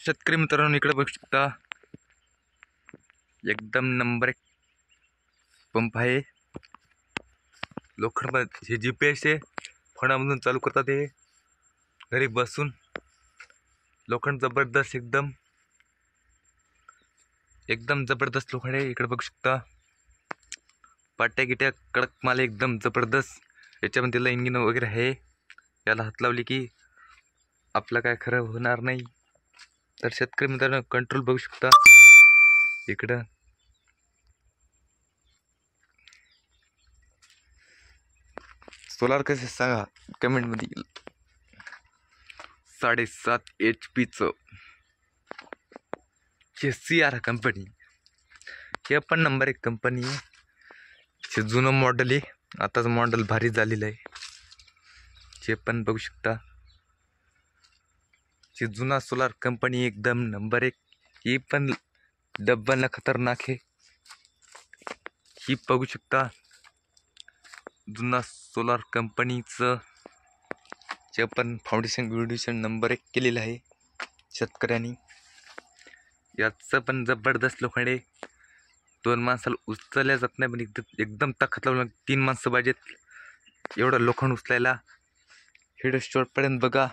शेतकरी मित्रांनो इकडे बघू शकता एकदम नंबर 1 पंप आहे। लोखंड हे GPS आहे, फोनामधून चालू करतात हे घरी बसून। लोखंड जबरदस्त एकदम जबरदस्त लोखंड आहे। इकडे बघू शकता पाट्या गिट्या कडक माल एकदम जबरदस्त। याच्यामध्ये त्याला इंजिन वगैरे आहे, याला हात लावली की आपलं काय खरं होणार नाही। तर शेतकरी मित्रांनो कंट्रोल बघू शकता इकडं। सोलार कसे सांगा कमेंट मध्ये। 7.5 HP चं CR कंपनी, हे पण नंबर 1 कंपनी आहे। हे जुनं मॉडेल आहे, आताच मॉडेल भारी झालेलं आहे। हे पण बघू शकता हे जुना सोलार कंपनी एकदम नंबर 1। ही पण डब्बल खतरनाक आहे। ही बघू शकता जुना सोलार कंपनीचं जे पण फाउंडेशन नंबर 1 केलेलं आहे शेतकऱ्यांनी। याचं पण जबरदस्त लोखंड आहे, 2 माणसाला उचलल्या जात नाही, पण एकदम ताकद लावून 3 माणसं पाहिजेत एवढं लोखंड उचलायला। हेड पर्यंत बघा,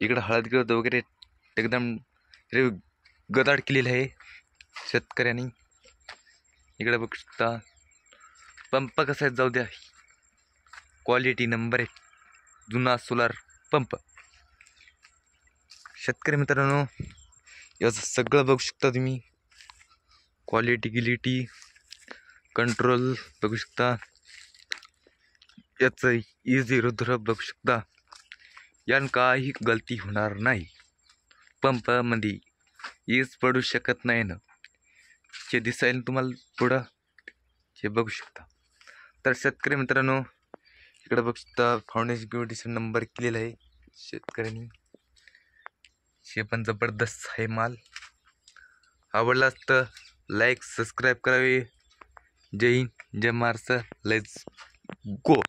इकडं हळद वगैरे एकदम गदाड केलेलं आहे शेतकऱ्यांनी। इकडे बघू शकता पंप कसा आहे, जाऊ द्या, क्वालिटी नंबर 1 जुना सोलार पंप। शेतकरी मित्रांनो याचं सगळं बघू शकता तुम्ही, क्वालिटी गिलिटी कंट्रोल बघू शकता, याचं इझी रुद्र बघू शकता। यान काही गलती होणार नाही, पंपामध्ये ईज पडू शकत नाही ना, जे दिसायला तुम्हाला पुढं हे बघू शकता। तर शेतकरी मित्रांनो इकडे बघू शकता फाउंडेशन नंबर केलेला आहे शेतकऱ्यांनी। हे पण जबरदस्त आहे माल। आवडलाच तर लाईक सबस्क्राईब करावे। जय हिंद, जय महाराष्ट्र, लेट्स गो।